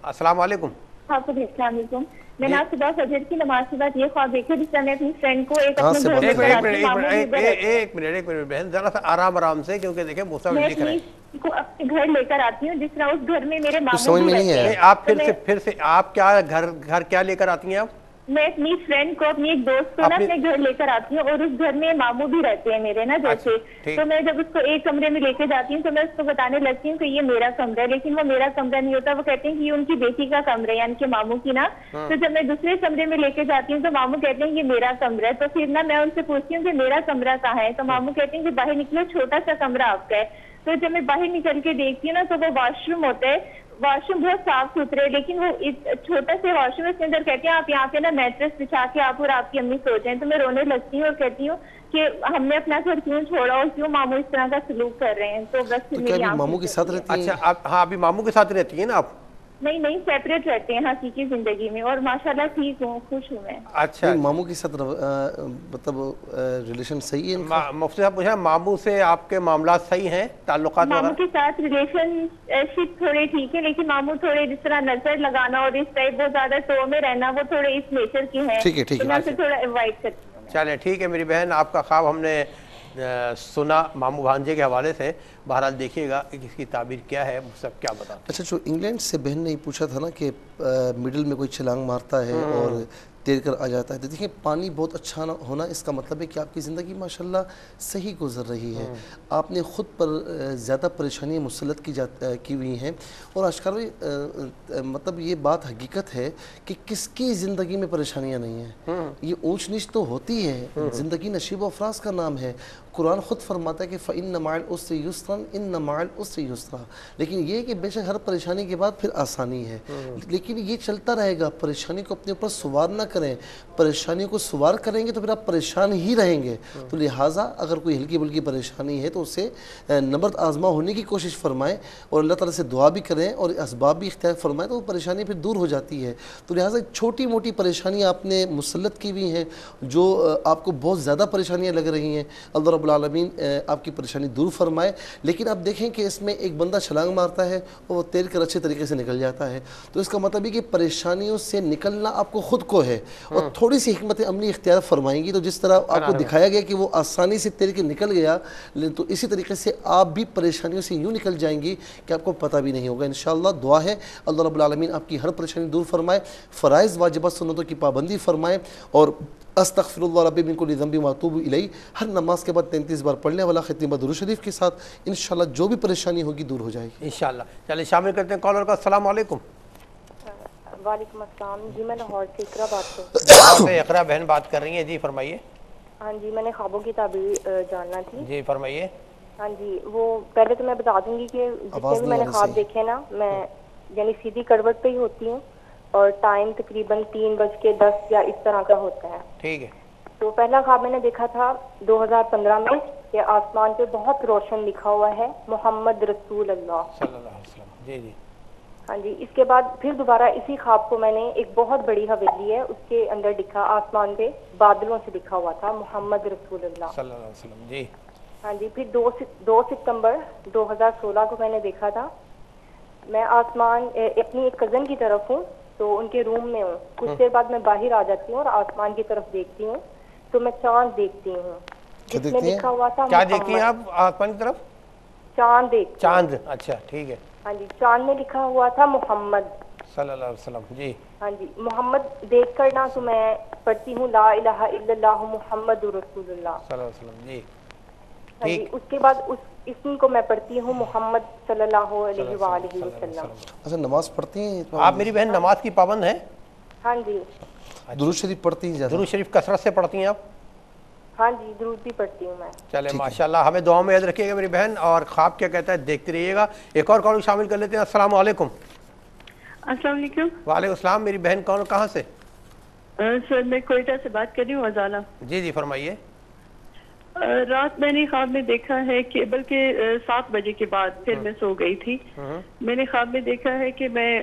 B: السلام علیکم۔
D: آپ کو بھی السلام علیکم۔ میں نے آج صبح فجر کی نماز کے بعد یہ خواب دیکھا جس طرح میں اپنی فرینڈ کو ایک اپنے گھر میں
B: ایک منٹ بہن، ذرا سا آرام سے، کیونکہ دیکھیں موسیٰ لکھ رہے ہیں
D: کو اپنے گھر لے کر آتی ہوں جس طرح اس گھر میں میرے ماموں بھی رہتے ہیں۔
B: آپ پھر سے آپ کیا گھر کیا لے کر آتی ہیں آپ؟
D: میں اپنی فرینڈ کو، اپنی ایک دوست کو نا اپنے گھر لے کر آتی ہوں، اور اس گھر میں ماموں بھی رہتے ہیں میرے نا جیسے، تو میں جب اس کو ایک کمرے میں لے کے جاتی ہوں تو میں اس کو بتانے لگتی ہوں کہ یہ میرا کمرہ ہے، لیکن وہ میرا کمرہ نہیں ہوتا، وہ کہتے ہیں کہ یہ ان کی بیٹی کا کمرہ ہے، یعنی کہ ماموں کی نا۔ تو جب میں دوسرے کمرے میں لے کے جاتی ہوں تو ماموں کہتے ہیں یہ میرا کمرہ ہے، تو پھر نا میں ان سے پوچھتی ہوں کہ میرا کمرہ کہاں ہے، تو ماموں کہتے ہیں کہ باہر نکلو، چھوٹا سا کمرہ آپ کا ہے۔ تو جب میں باہر نکل کے دیکھتی ہوں نا تو وہ واش روم ہوتا ہے، واش روم بہت صاف ستھرے ہے، لیکن وہ چھوٹا سے واش روم، اس کے اندر کہتے ہیں آپ یہاں پہ نا میٹرس بچھا کے آپ اور آپ کی امی سو جائیں۔ تو میں رونے لگتی ہوں اور کہتی ہوں کہ ہم نے اپنا گھر کیوں چھوڑا اور کیوں ماموں اس طرح کا سلوک کر رہے ہیں۔ تو بس میری
A: ماموں کے ساتھ رہتی ہیں؟
B: اچھا ہاں، ابھی ماموں کے ساتھ رہتی ہیں نا آپ؟
D: نہیں سیپریٹ رہتے ہیں حقیقی زندگی میں، اور ماشاءاللہ ٹھیک ہوں، خوش ہوں میں۔
B: اچھا
A: ماموں کے ساتھ مطلب ریلیشن صحیح ہے؟
B: مفتی صاحب پوچھا ماموں سے آپ کے معاملات صحیح ہیں، تعلقات؟
D: ماموں کے ساتھ ریلیشن شپ تھوڑے ٹھیک ہے، لیکن ماموں تھوڑے جس طرح نظر لگانا اور اس ٹائپ بہت زیادہ ٹو میں رہنا، وہ تھوڑے اس نیچر کی ہیں، تو میں اسے تھوڑا اوائڈ کرتی ہوں۔
B: چلیں ٹھیک ہے میری بہن، آپ کا خواب ہم نے سنا ماموں بھانجے کے حوالے سے، بہرحال دیکھیے گا کہ اس کی تعبیر کیا ہے، سب کیا بتاتے ہیں۔
A: اچھا جو انگلینڈ سے بہن نے پوچھا تھا نا کہ مڈل میں کوئی چھلانگ مارتا ہے اور تیر کر آ جاتا ہے، تو دیکھیں پانی بہت اچھا ہونا اس کا مطلب ہے کہ آپ کی زندگی ماشاءاللہ صحیح گزر رہی ہے، آپ نے خود پر زیادہ پریشانیاں مسلط کی ہوئی ہیں، اور اشکار مطلب یہ بات حقیقت ہے کہ کس کی زندگی میں پریشانیاں نہیں ہیں، یہ اونچ نیچ تو ہوتی ہے، زندگی نشیب و افراز کا نام ہے۔ قرآن خود فرماتا ہے کہ فَإِنَّ مَعَ الْعُسْرِ يُسْرًا إِنَّ مَعَ الْعُسْرِ يُسْرًا، لیکن یہ کہ بے شک ہر پریشانی کے بعد پھر آسانی ہے، لیکن یہ چلتا رہے گا، پریشانی کو اپنے اوپر سوار نہ کریں، پریشانیوں کو سوار کریں گے تو پھر آپ پریشان ہی رہیں گے، تو لہٰذا اگر کوئی ہلکی بلکی پریشانی ہے تو اسے نبرد آزما ہونے کی کوشش فرمائیں اور اللہ تعالیٰ سے دعا بھی کریں اور اسباب بھی اختیار فرمائیں، تو وہ پریشانی پھر دور ہو جاتی ہے۔ تو لہٰذا چھوٹی موٹی پریشانیاں آپ نے مسلط کی ہوئی ہیں جو آپ کو بہت زیادہ پریشانیاں لگ رہی ہیں، اللہ رب العالمین آپ کی پریشانی دور فرمائے، لیکن آپ دیکھیں کہ اس میں ایک بندہ چھلانگ مارتا ہے اور وہ تیر کر اچھے طریقے سے نکل جاتا ہے، تو اس کا مطلب ہے کہ پریشانیوں سے نکلنا آپ کو خود کو ہے، اور تھوڑی سی حکمت عملی اختیار فرمائیں گی تو جس طرح آپ کو دکھایا گیا کہ وہ آسانی سے تیر کے نکل گیا، تو اسی طریقے سے آپ بھی پریشانیوں سے یوں نکل جائیں گی کہ آپ کو پتہ بھی نہیں ہوگا۔ انشاءاللہ دعا ہے اللہ رب العالمین آپ کی ہر پریشانی دور فرمائے، فرائض واجبات سنتوں کی پابندی فرمائے، اور استغفر اللہ ربی من کل ذنب واتوب الیہ ہر نماز کے بعد 33 بار پڑھنے والا ختم درود شریف کے ساتھ انشاءاللہ جو بھی پریشانی ہوگی دور ہو جائے گی
B: انشاءاللہ۔ چلیں شامل کرتے ہیں کالر کا۔ السلام علیکم۔
F: وعلیکم السلام جی، میں لاہور سے اقرا بات کر رہی ہوں۔
B: اقرا بہن بات کر رہی ہیں جی، فرمائیے۔
F: ہاں جی، میں نے خوابوں کی تعبیر جاننا تھی
B: جی فرمائیے۔
F: ہاں جی، وہ پہلے تو میں بتا دوں گی کہ جتنے بھی میں نے خواب دیکھے نا، میں یعنی سیدھی کروٹ پہ ہی ہوتی ہوں اور ٹائم تقریباً 3:10 یا اس طرح کا ہوتا ہے۔
B: ٹھیک ہے۔
F: تو پہلا خواب میں نے دیکھا تھا 2015 میں کہ آسمان پہ بہت روشن لکھا ہوا ہے محمد رسول اللہ
B: صلی اللہ علیہ وسلم۔ جی جی
F: ہاں جی، اس کے بعد پھر دوبارہ اسی خواب کو میں نے ایک بہت بڑی حویلی ہے اس کے اندر لکھا، آسمان پہ بادلوں سے لکھا ہوا تھا محمد رسول اللہ
B: صلی اللہ علیہ وسلم۔ جی
F: ہاں جی، پھر 2 ستمبر 2016 کو میں نے دیکھا تھا، میں آسمان اپنی ایک کزن کی طرف ہوں تو ان کے روم میں ہوں، کچھ دیر بعد میں باہر آ جاتی ہوں اور آسمان کی طرف دیکھتی ہوں تو میں چاند دیکھتی ہوں جس میں لکھا ہوا تھا
B: کیا دیکھتی ہیں آپ آسمان کی طرف؟
F: چاند دیکھتی۔
B: چاند، اچھا ٹھیک ہے۔
F: ہاں جی، چاند میں لکھا ہوا تھا محمد
B: صلی اللہ علیہ وسلم۔ جی
F: ہاں جی، محمد دیکھ کر نا تو میں پڑھتی ہوں لا الہ الا اللہ محمد رسول اللہ
B: صلی اللہ علیہ وسلم۔ جی
F: ہاں جی، اس کے بعد اسی کو میں پڑھتی ہوں، محمد صلی اللہ علیہ وآلہ وسلم۔
A: اچھا نماز پڑھتی ہیں
B: آپ میری بہن نماز کی پابند ہیں؟
F: ہاں جی
A: درود شریف پڑھتی ہیں زیادہ؟
B: درود شریف کثرت سے پڑھتی ہیں آپ؟
F: ہاں جی درود بھی پڑھتی ہوں میں۔
B: چلے ماشاءاللہ، ہمیں دعاؤں میں یاد رکھیے گا میری بہن، اور خواب کیا کہتا ہے دیکھتے رہیے گا۔ ایک اور کال شامل کر لیتے ہیں۔ السلام علیکم۔
G: السلام علیکم
B: وعلیکم السلام، میری بہن کون، کہاں سے؟
G: سر میں کوئٹہ سے بات کر رہی ہوں، ازالہ۔
B: جی جی فرمائیے۔
G: رات میں نے خواب میں دیکھا ہے کہ بلکہ 7 بجے کے بعد پھر میں سو گئی تھی، میں نے خواب میں دیکھا ہے کہ میں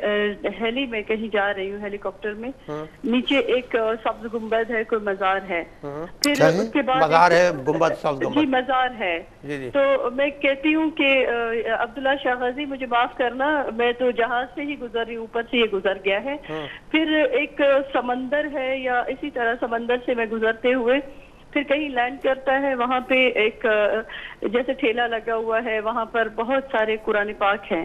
G: ہیلی میں کہیں جا رہی ہوں، ہیلی کاپٹر میں، نیچے ایک سبز گنبد ہے، کوئی مزار ہے، پھر اس کے بعد
B: مزار ہے، گنبد سبز گنبد؟
G: جی مزار ہے۔ تو میں کہتی ہوں کہ عبداللہ شاہ غازی مجھے معاف کرنا، میں تو جہاز سے ہی گزر رہی ہوں، اوپر سے یہ گزر گیا ہے۔ پھر ایک سمندر ہے، یا اسی طرح سمندر سے میں گزرتے ہوئے پھر کہیں لینڈ کرتا ہے، وہاں پہ ایک جیسے ٹھیلا لگا ہوا ہے، وہاں پر بہت سارے قرآن پاک ہیں،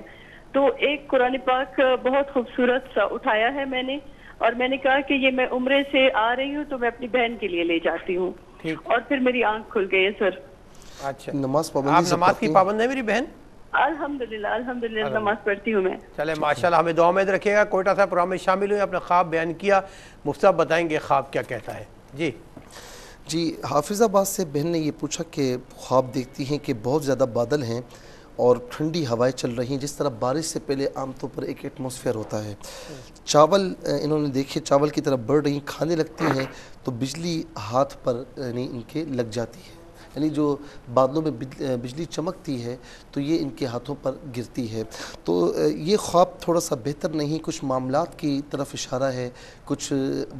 G: تو ایک قرآن پاک بہت خوبصورت سا اٹھایا ہے میں نے، اور میں نے کہا کہ یہ میں عمرے سے آ رہی ہوں تو میں اپنی بہن کے لیے لے جاتی ہوں، اور پھر میری آنکھ کھل گئی ہے سر۔
B: اچھا
A: نماز
B: آپ نماز کی پابند ہے میری بہن؟
G: الحمدللہ نماز پڑھتی ہوں میں۔
B: چلے ماشاءاللہ، ہمیں دعا میں رکھیے گا۔ کوئٹہ صاحب پروگرام میں شامل ہوئے، اپنا خواب بیان کیا، مفتی صاحب بتائیں گے خواب کیا کہتا ہے۔
A: جی حافظ آباد سے بہن نے یہ پوچھا کہ خواب دیکھتی ہیں کہ بہت زیادہ بادل ہیں اور ٹھنڈی ہوائیں چل رہی ہیں، جس طرح بارش سے پہلے عام طور پر ایک ایٹماسفیئر ہوتا ہے۔ چاول انہوں نے دیکھے چاول کی طرف بڑھ رہی ہیں، کھانے لگتی ہیں تو بجلی ہاتھ پر یعنی ان کے لگ جاتی ہے، یعنی جو بادلوں میں بجلی چمکتی ہے تو یہ ان کے ہاتھوں پر گرتی ہے۔ تو یہ خواب تھوڑا سا بہتر نہیں، کچھ معاملات کی طرف اشارہ ہے، کچھ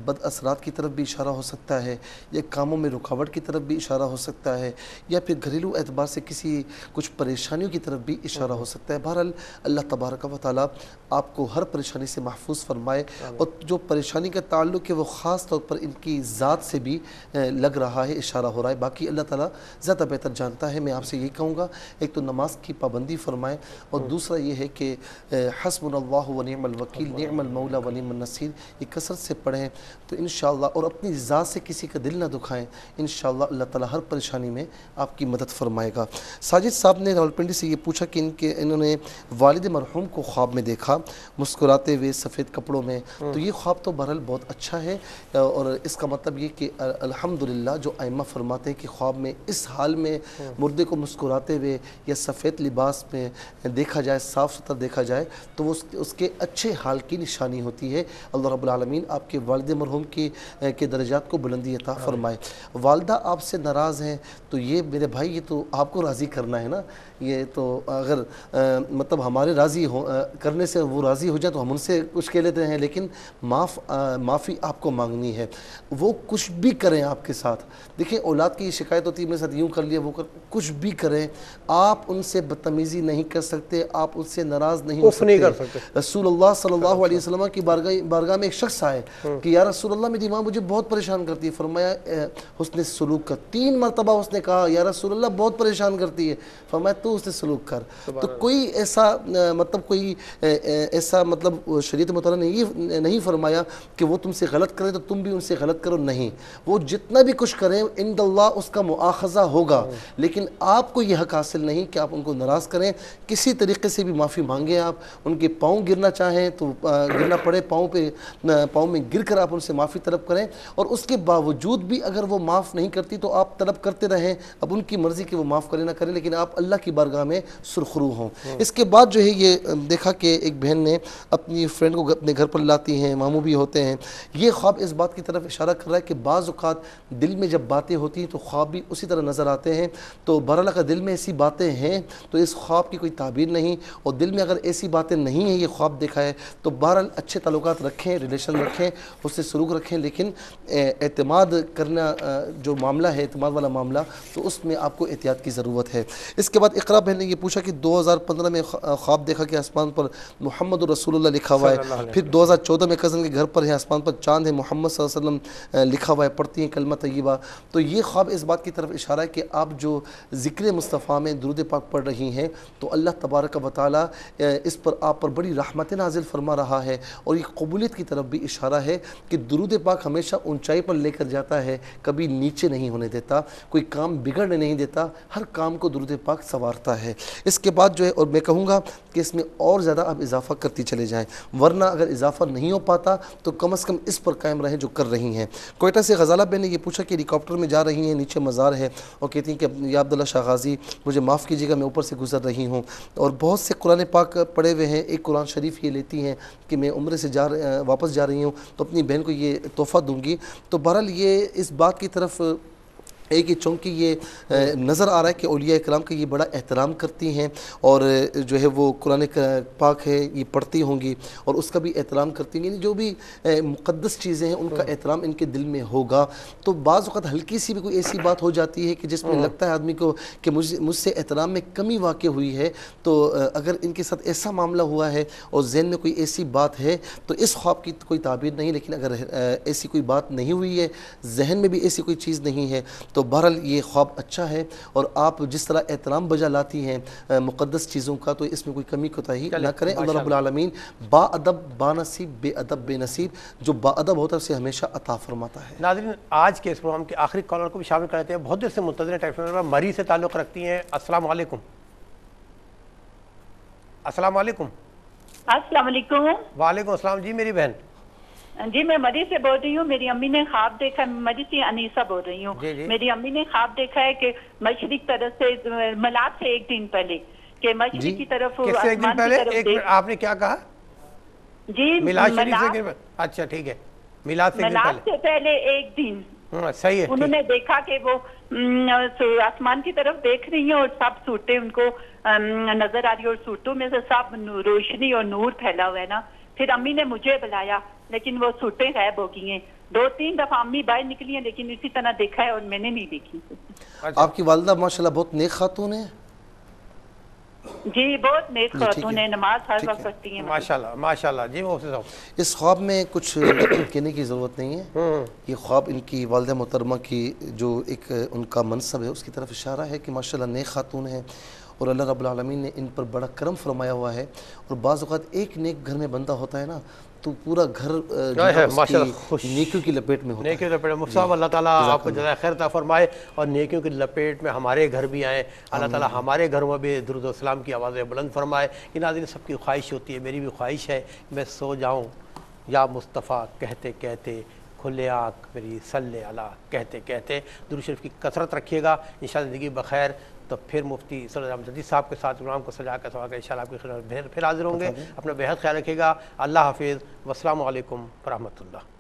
A: بد اثرات کی طرف بھی اشارہ ہو سکتا ہے، یا کاموں میں رکاوٹ کی طرف بھی اشارہ ہو سکتا ہے، یا پھر گھریلو اعتبار سے کسی کچھ پریشانیوں کی طرف بھی اشارہ ہو سکتا ہے۔ بہرحال اللہ تبارک و تعالیٰ آپ کو ہر پریشانی سے محفوظ فرمائے، اور جو پریشانی کا تعلق ہے وہ خاص طور پر ان کی ذات سے بھی لگ رہا ہے، اشارہ ہو رہا ہے، باقی اللہ تعالیٰ زیادہ بہتر جانتا ہے۔ میں آپ سے یہی کہوں گا، ایک تو نماز کی پابندی فرمائیں، اور دوسرا یہ ہے کہ حسبنا اللہ و نعم الوکیل، نعم المولا و نعم النصیر، یہ کثرت سے پڑھیں تو انشاءاللہ، اور اپنی ذات سے کسی کا دل نہ دکھائیں، انشاءاللہ اللہ تعالیٰ ہر پریشانی میں آپ کی مدد فرمائے گا۔ ساجد صاحب نے راولپنڈی سے یہ پوچھا کہ انہوں نے والد مرحوم کو خواب میں دیکھا مسکراتے ہوئے سفید کپڑوں میں، تو یہ خواب تو بہرحال بہت اچھا ہے، اور اس کا مطلب یہ کہ الحمدللہ جو ائمہ فرماتے ہیں کہ خواب میں اس حال میں مردے کو مسکراتے ہوئے یا سفید لباس میں دیکھا جائے، صاف ستھرا دیکھا جائے، تو وہ اس کے اچھے حال کی نشانی ہوتی ہے۔ اللہ رب العالمین آپ کے والد مرحوم کے درجات کو بلندی عطا فرمائے۔ والدہ آپ سے ناراض ہیں تو یہ میرے بھائی، یہ تو آپ کو راضی کرنا ہے نا، یہ تو اگر مطلب ہمارے راضی کرنے سے وہ راضی ہو جائے تو ہم ان سے کچھ کہہ لیتے ہیں، لیکن معافی آپ کو مانگنی ہے۔ وہ کچھ بھی کریں آپ کے ساتھ، دیکھیں اولاد کی شکایت ہوتی ہے میرے ساتھ یوں کر لیا وہ کچھ بھی کریں، آپ ان سے بدتمیزی نہیں کر سکتے، آپ ان سے ناراض نہیں ہو سکتے۔ رسول اللہ صلی اللہ علیہ وسلم کی بارگاہ میں ایک شخص آئے کہ یا رسول اللہ میری ماں مجھے بہت پریشان کرتی ہے، فرمایا حسن سلوک کا 3 مرتبہ اس نے کہا یا رسول اللہ بہت پریشان کرتی ہے، فرمایا تو اس سے سلوک کر۔ تو کوئی ایسا مطلب شریعت مطالعہ نے نہیں فرمایا کہ وہ تم سے غلط کرے تو تم بھی ان سے غلط کرو، نہیں، وہ جتنا بھی کچھ کریں عند اللہ اس کا مؤاخذہ ہوگا، لیکن آپ کو یہ حق حاصل نہیں کہ آپ ان کو ناراض کریں۔ کسی طریقے سے بھی معافی مانگیں، آپ ان کے پاؤں گرنا چاہیں تو گرنا پڑے، پاؤں میں گر کر آپ ان سے معافی طلب کریں، اور اس کے باوجود بھی اگر وہ معاف نہیں کرتی تو آپ طلب کرتے رہیں، اب ان کی مرضی کہ وہ معاف کریں نہ کریں، لیکن آپ اللہ کی بارگاہ میں سرخرو ہوں۔ اس کے بعد جو ہے یہ دیکھا کہ ایک بہن نے اپنی فرینڈ کو اپنے گھر پر لاتی ہیں، ماموں بھی ہوتے ہیں، یہ خواب اس بات کی طرف اشارہ کر رہا ہے کہ بعض اوقات دل میں جب باتیں ہوتی ہیں تو خواب بھی اسی طرح نظر آتے ہیں، تو بہرحال اگر دل میں ایسی باتیں ہیں تو اس خواب کی کوئی تعبیر نہیں، اور دل میں اگر ایسی باتیں نہیں ہیں، یہ خواب دیکھا ہے تو بہرحال اچھے تعلقات رکھیں، ریلیشن رکھیں، اس سے سلوک رکھیں، لیکن اعتماد کرنا جو معاملہ ہے، اعتماد والا معاملہ، تو اس میں آپ کو احتیاط کی ضرورت ہے۔ اس کے بعد اقرا بہن نے یہ پوچھا کہ 2015 میں خواب دیکھا کہ آسمان پر محمد رسول اللہ لکھا ہوا ہے، پھر 2014 میں کزن کے گھر پر ہے، آسمان پر چاند ہے، محمد صلی اللہ علیہ وسلم لکھا ہوا ہے، پڑھتی ہیں کلمہ طیبہ، تو یہ خواب اس بات کی طرف اشارہ اشارہ ہے کہ آپ جو ذکر مصطفیٰ میں درود پاک پڑھ رہی ہیں تو اللہ تبارک و تعالیٰ اس پر آپ پر بڑی رحمت نازل فرما رہا ہے، اور یہ قبولیت کی طرف بھی اشارہ ہے کہ درود پاک ہمیشہ اونچائی پر لے کر جاتا ہے، کبھی نیچے نہیں ہونے دیتا، کوئی کام بگڑنے نہیں دیتا، ہر کام کو درود پاک سنوارتا ہے۔ اس کے بعد جو ہے، اور میں کہوں گا کہ اس میں اور زیادہ آپ اضافہ کرتی چلے جائیں، ورنہ اگر اضافہ نہیں ہو پاتا تو کم از کم اس پر قائم رہیں جو کر رہی ہیں۔ کوئٹہ سے غزالہ بہن نے یہ پوچھا کہ ہیلی کاپٹر میں جا رہی ہیں، نیچے مزار ہے، اور کہتی ہیں کہ یا عبداللہ شاہ غازی مجھے معاف کیجیے گا، میں اوپر سے گزر رہی ہوں، اور بہت سے قرآن پاک پڑھے ہوئے ہیں، ایک قرآن شریف یہ لیتی ہیں کہ میں عمرے سے واپس جا رہی ہوں تو اپنی بہن کو یہ تحفہ دوں گی۔ تو بہرحال یہ اس بات کی طرف ایک یہ چونکہ یہ نظر آ رہا ہے کہ اولیاء اکرام کا یہ بڑا احترام کرتی ہیں، اور جو ہے وہ قرآن پاک ہے یہ پڑھتی ہوں گی اور اس کا بھی احترام کرتی ہیں، یعنی جو بھی مقدس چیزیں ہیں ان کا احترام ان کے دل میں ہوگا۔ تو بعض اوقات ہلکی سی بھی کوئی ایسی بات ہو جاتی ہے کہ جس میں لگتا ہے آدمی کو کہ مجھ سے احترام میں کمی واقع ہوئی ہے، تو اگر ان کے ساتھ ایسا معاملہ ہوا ہے اور ذہن میں کوئی ایسی بات ہے تو اس خواب کی کوئی تعبیر نہیں، لیکن اگر ایسی کوئی بات نہیں ہوئی ہے، ذہن میں بھی ایسی کوئی چیز نہیں ہے، تو بہرحال یہ خواب اچھا ہے، اور آپ جس طرح احترام بجا لاتی ہیں مقدس چیزوں کا تو اس میں کوئی کمی کوتاہی نہ کریں۔ اللہ رب العالمین با ادب با نصیب، بے ادب بے نصیب، جو با ادب ہوتا ہے اسے ہمیشہ عطا فرماتا ہے۔
B: ناظرین، آج کے اس پروگرام کے آخری کالر کو بھی شامل کرتے ہیں، بہت دیر سے منتظر ہیں، ٹیلیفون نمبر مری سے تعلق رکھتی ہیں۔ السلام علیکم۔ السلام علیکم۔
H: السلام علیکم۔
B: وعلیکم السلام جی میری بہن۔
H: جی میں مری سے بول رہی ہوں، میری امی نے خواب دیکھا، مری سے انیسہ بول رہی ہوں، میری امی نے خواب دیکھا ہے کہ مشرق طرف سے میلاد سے ایک دن پہلے کہ مشرق کی طرف
B: ایک دن پہلے آپ نے کیا کہا؟
H: جی
B: میلاد شریف سے، اچھا ٹھیک ہے، میلاد سے
H: پہلے ایک دن
B: صحیح ہے،
H: انہوں نے دیکھا کہ وہ آسمان کی طرف دیکھ رہی ہیں اور سب صورتیں ان کو نظر آ رہی ہیں، اور صورتوں میں سے سب روشنی اور نور پھیلا ہوا ہے نا۔ پھر امی نے مجھے بلایا لیکن وہ صورتیں غائب ہو گئی ہیں، 2-3 دفعہ امی باہر نکلی ہیں لیکن اسی طرح دیکھا ہے اور میں نے نہیں دیکھی۔
A: آپ کی والدہ ماشاءاللہ بہت نیک خاتون ہے؟
H: جی بہت نیک خاتون ہے، نماز ہر وقت پڑھتی ہیں
B: ماشاءاللہ ماشاءاللہ۔ جی وہ
A: اس خواب میں کچھ کہنے کی ضرورت نہیں ہے، یہ خواب ان کی والدہ محترمہ کی جو ایک ان کا منصب ہے اس کی طرف اشارہ ہے کہ ماشاءاللہ نیک خاتون ہے، اور اللہ رب العالمین نے ان پر بڑا کرم فرمایا ہوا ہے، اور بعض اوقات ایک نیک گھر میں بندہ ہوتا ہے نا تو پورا گھر نیکیوں کی لپیٹ میں ہوتا ہے۔
B: نیکیوں کی لپیٹ میں مفتی صاحب، اللہ تعالیٰ آپ کو جزائے خیر عطا فرمائے، اور نیکیوں کی لپیٹ میں ہمارے گھر بھی آئیں، اللہ تعالیٰ ہمارے گھروں میں بھی درود و سلام کی آوازیں بلند فرمائے۔ یہ ناظرین سب کی خواہش ہوتی ہے، میری بھی خواہش ہے میں سو جاؤں یا مصطفیٰ کہتے کہتے، کھلے آنکھ میری صلی اللہ کہتے کہتے۔ درود شریف کی کثرت رکھیے گا، انشاءاللہ زندگی بخیر۔ تو پھر مفتی صلی اللہ علیہ وسلم صاحب کے ساتھ پروگرام کو سجا کر سوا کر انشاءاللہ آپ کی خدمت میں پھر حاضر ہوں گے۔ اپنا بہت خیال رکھیے گا۔ اللہ حافظ، والسلام علیکم ورحمۃ اللہ۔